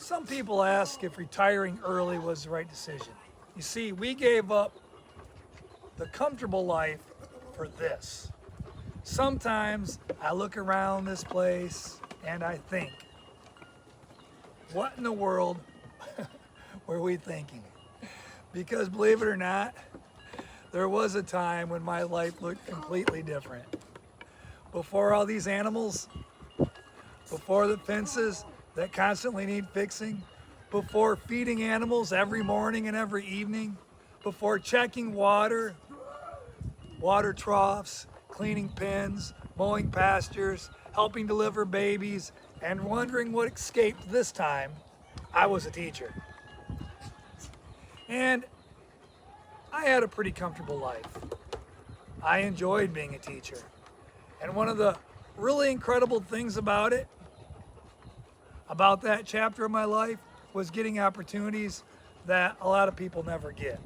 Some people ask if retiring early was the right decision. You see, we gave up the comfortable life for this. Sometimes I look around this place and I think, what in the world were we thinking? Because believe it or not, there was a time when my life looked completely different. Before all these animals, before the fences that constantly need fixing, before feeding animals every morning and every evening, before checking water troughs, cleaning pens, mowing pastures, helping deliver babies, and wondering what escaped this time, I was a teacher. And I had a pretty comfortable life. I enjoyed being a teacher. And one of the really incredible things about it, about that chapter of my life, was getting opportunities that a lot of people never get.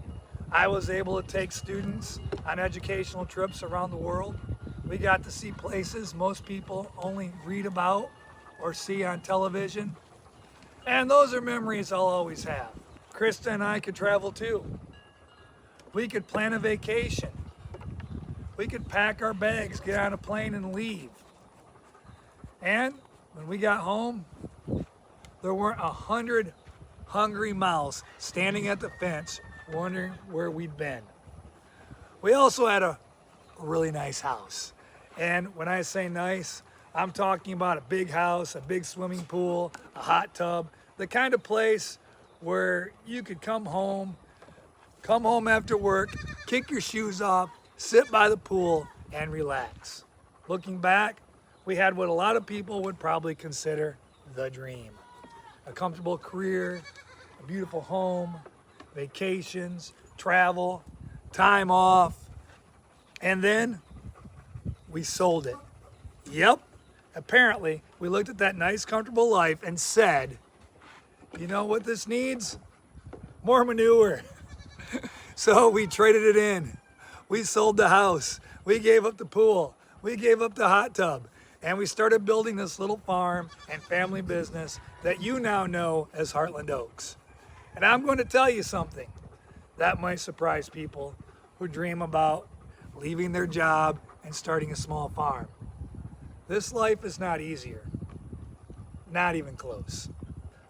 I was able to take students on educational trips around the world. We got to see places most people only read about or see on television. And those are memories I'll always have. Kristen and I could travel too. We could plan a vacation. We could pack our bags, get on a plane and leave. And when we got home, there weren't 100 hungry mouths standing at the fence wondering where we'd been. We also had a really nice house. And when I say nice, I'm talking about a big house, a big swimming pool, a hot tub, the kind of place where you could come home after work, kick your shoes off, sit by the pool, and relax. Looking back, we had what a lot of people would probably consider the dream. A comfortable career, a beautiful home, vacations, travel, time off, and then we sold it. Yep, apparently we looked at that nice, comfortable life and said, you know what this needs? More manure. So we traded it in. We sold the house. We gave up the pool. We gave up the hot tub. And we started building this little farm and family business that you now know as Hartland Oaks. And I'm going to tell you something that might surprise people who dream about leaving their job and starting a small farm. This life is not easier. Not even close.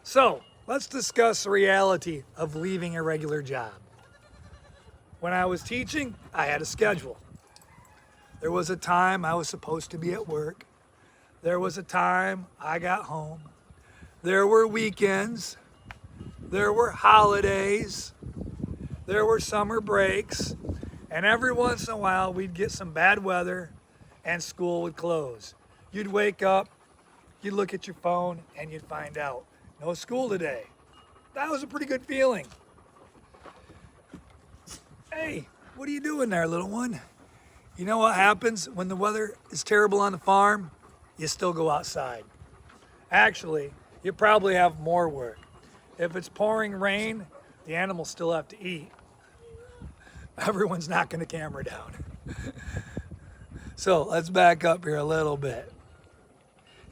So let's discuss the reality of leaving a regular job. When I was teaching, I had a schedule. There was a time I was supposed to be at work. There was a time I got home. There were weekends. There were holidays. There were summer breaks. And every once in a while, we'd get some bad weather and school would close. You'd wake up, you'd look at your phone, and you'd find out, no school today. That was a pretty good feeling. Hey, what are you doing there, little one? You know what happens when the weather is terrible on the farm? You still go outside. Actually, you probably have more work. If it's pouring rain, the animals still have to eat. Everyone's knocking the camera down. So let's back up here a little bit.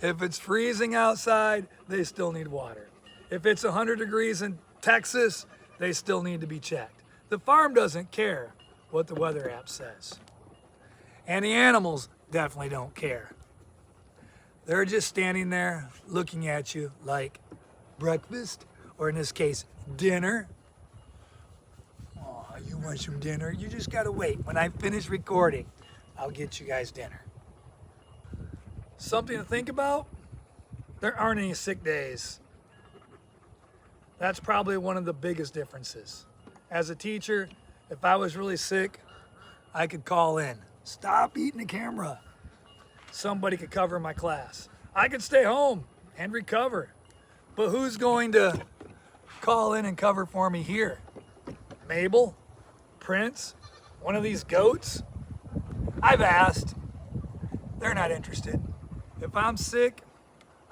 If it's freezing outside, they still need water. If it's 100 degrees in Texas, they still need to be checked. The farm doesn't care what the weather app says. And the animals definitely don't care. They're just standing there looking at you like breakfast, or in this case, dinner. Oh, you want some dinner? You just gotta wait. When I finish recording, I'll get you guys dinner. Something to think about? There aren't any sick days. That's probably one of the biggest differences. As a teacher, if I was really sick, I could call in. Stop eating the camera. Somebody could cover my class. I could stay home and recover. But who's going to call in and cover for me here? Mabel? Prince? One of these goats? I've asked. They're not interested. If I'm sick,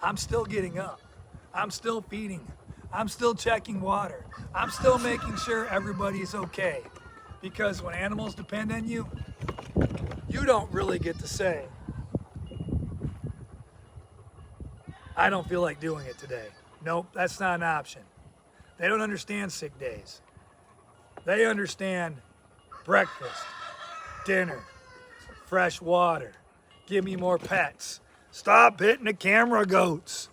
I'm still getting up. I'm still feeding. I'm still checking water. I'm still making sure everybody's okay. Because when animals depend on you, you don't really get to say, I don't feel like doing it today. Nope, that's not an option. They don't understand sick days. They understand breakfast, dinner, fresh water. Give me more pets. Stop hitting the camera, goats.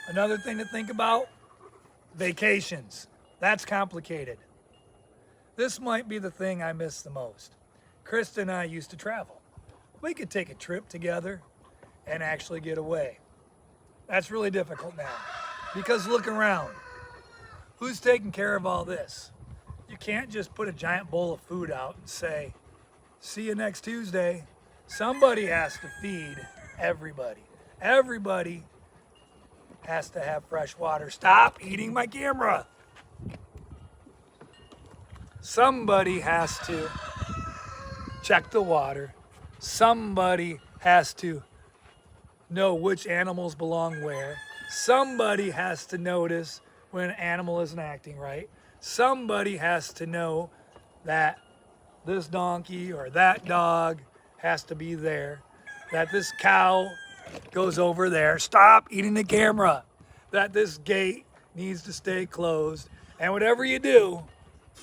Another thing to think about, vacations. That's complicated. This might be the thing I miss the most. Kristen and I used to travel. We could take a trip together and actually get away. That's really difficult now because look around. Who's taking care of all this? You can't just put a giant bowl of food out and say, see you next Tuesday. Somebody has to feed everybody. Everybody has to have fresh water. Stop eating my camera. Somebody has to check the water. Somebody has to know which animals belong where. Somebody has to notice when an animal isn't acting right. Somebody has to know that this donkey or that dog has to be there, that this cow goes over there. Stop eating the camera. That this gate needs to stay closed. And whatever you do,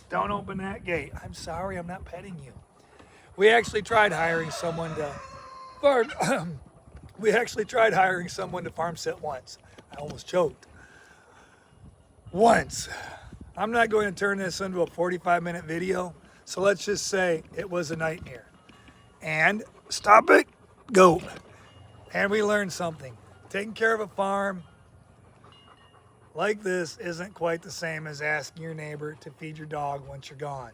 don't open that gate. I'm sorry, I'm not petting you. We actually tried hiring someone to farm. We actually tried hiring someone to farm sit once. I almost choked. Once. I'm not going to turn this into a 45-minute video, so let's just say it was a nightmare. And stop it, goat. And we learned something. Taking care of a farm like this isn't quite the same as asking your neighbor to feed your dog once you're gone.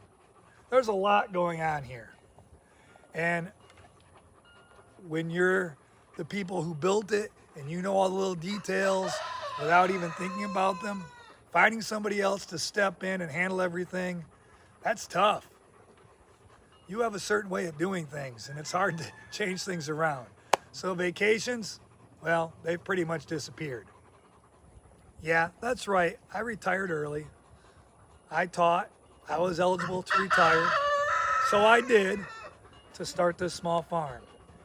There's a lot going on here. And when you're the people who built it and you know all the little details without even thinking about them, finding somebody else to step in and handle everything, that's tough. You have a certain way of doing things and it's hard to change things around. So vacations, well, they've pretty much disappeared. Yeah, that's right. I retired early. I taught. I was eligible to retire. So I did to start this small farm.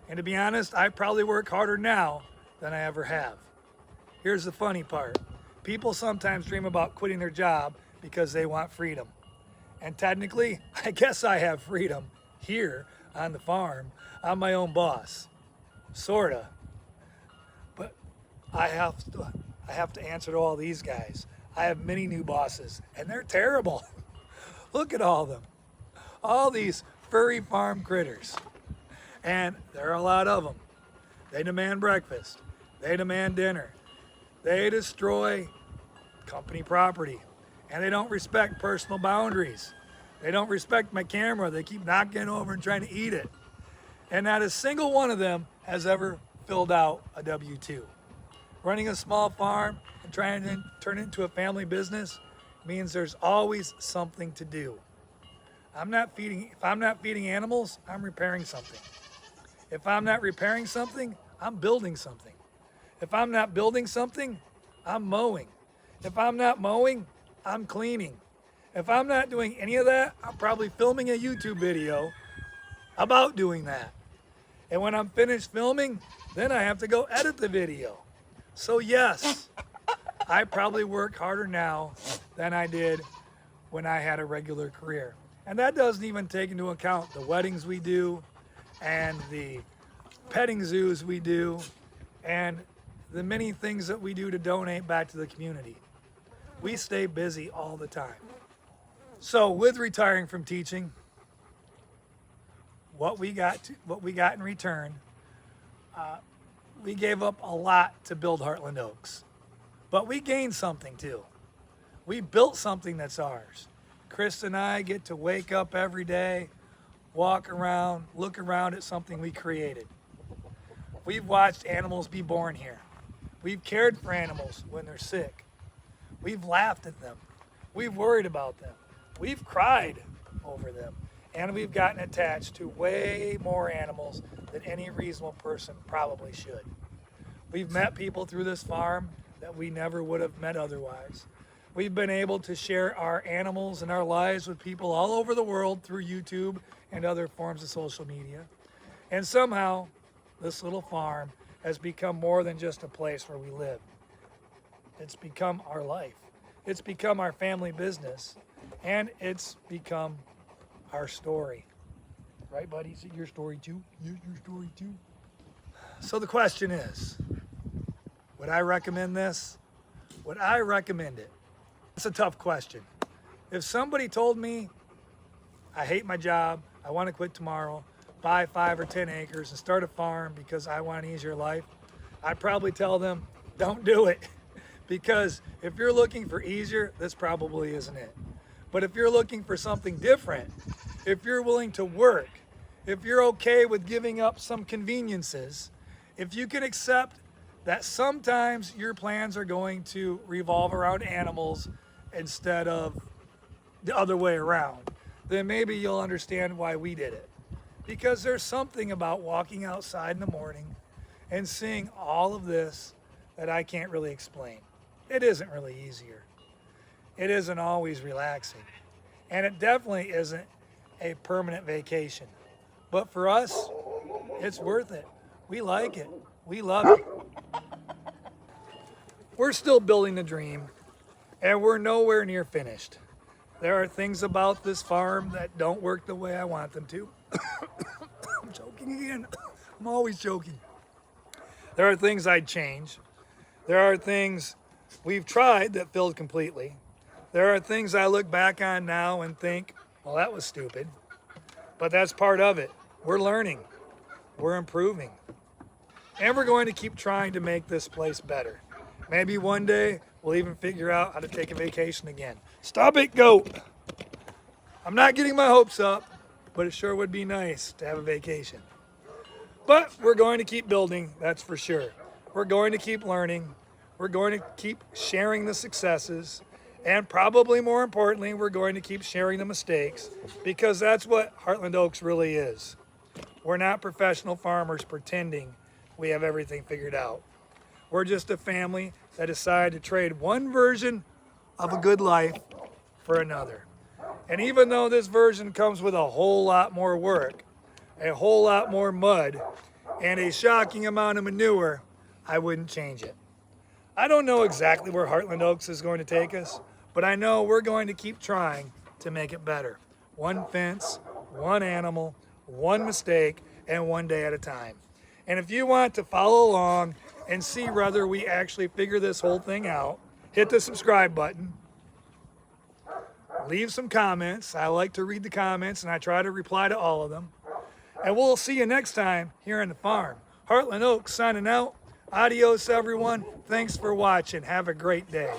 And to be honest, I probably work harder now than I ever have. Here's the funny part. People sometimes dream about quitting their job because they want freedom. And technically, I guess I have freedom here on the farm. I'm my own boss. Sorta. But I have to answer to all these guys. I have many new bosses, and they're terrible. Look at all of them. All these furry farm critters. And there are a lot of them. They demand breakfast. They demand dinner. They destroy company property. And they don't respect personal boundaries. They don't respect my camera. They keep knocking it over and trying to eat it. And not a single one of them has ever filled out a W-2. Running a small farm and trying to turn it into a family business means there's always something to do. If I'm not feeding animals, I'm repairing something. If I'm not repairing something, I'm building something. If I'm not building something, I'm mowing. If I'm not mowing, I'm cleaning. If I'm not doing any of that, I'm probably filming a YouTube video about doing that. And when I'm finished filming, then I have to go edit the video. So yes, I probably work harder now than I did when I had a regular career. And that doesn't even take into account the weddings we do and the petting zoos we do and the many things that we do to donate back to the community. We stay busy all the time. So with retiring from teaching, what we got in return, we gave up a lot to build Hartland Oaks, but we gained something too. We built something that's ours. Kristen and I get to wake up every day, walk around, look around at something we created. We've watched animals be born here. We've cared for animals when they're sick. We've laughed at them. We've worried about them. We've cried over them. And we've gotten attached to way more animals than any reasonable person probably should. We've met people through this farm that we never would have met otherwise. We've been able to share our animals and our lives with people all over the world through YouTube and other forms of social media. And somehow, this little farm has become more than just a place where we live. It's become our life. It's become our family business. And it's become our story. Right, buddy? Is it your story too? Your story too? So the question is, would I recommend this? Would I recommend it? It's a tough question. If somebody told me, I hate my job, I want to quit tomorrow, buy 5 or 10 acres and start a farm because I want an easier life, I'd probably tell them, don't do it. Because if you're looking for easier, this probably isn't it. But if you're looking for something different, if you're willing to work, if you're okay with giving up some conveniences, if you can accept that sometimes your plans are going to revolve around animals instead of the other way around, then maybe you'll understand why we did it. Because there's something about walking outside in the morning and seeing all of this that I can't really explain. It isn't really easier. It isn't always relaxing. And it definitely isn't a permanent vacation. But for us, it's worth it. We like it. We love it. We're still building the dream, and we're nowhere near finished. There are things about this farm that don't work the way I want them to. I'm choking again. I'm always choking. There are things I'd change. There are things we've tried that failed completely. There are things I look back on now and think, well, that was stupid. But that's part of it. We're learning. We're improving. And we're going to keep trying to make this place better. Maybe one day we'll even figure out how to take a vacation again. Stop it, goat. I'm not getting my hopes up, but it sure would be nice to have a vacation. But we're going to keep building, that's for sure. We're going to keep learning. We're going to keep sharing the successes. And probably more importantly, we're going to keep sharing the mistakes, because that's what Hartland Oaks really is. We're not professional farmers pretending we have everything figured out. We're just a family that decided to trade one version of a good life for another. And even though this version comes with a whole lot more work, a whole lot more mud, and a shocking amount of manure, I wouldn't change it. I don't know exactly where Hartland Oaks is going to take us, but I know we're going to keep trying to make it better. One fence, one animal, one mistake, and one day at a time. And if you want to follow along and see whether we actually figure this whole thing out, hit the subscribe button. Leave some comments. I like to read the comments, and I try to reply to all of them. And we'll see you next time here on the farm. Hartland Oaks signing out. Adios, everyone. Thanks for watching. Have a great day.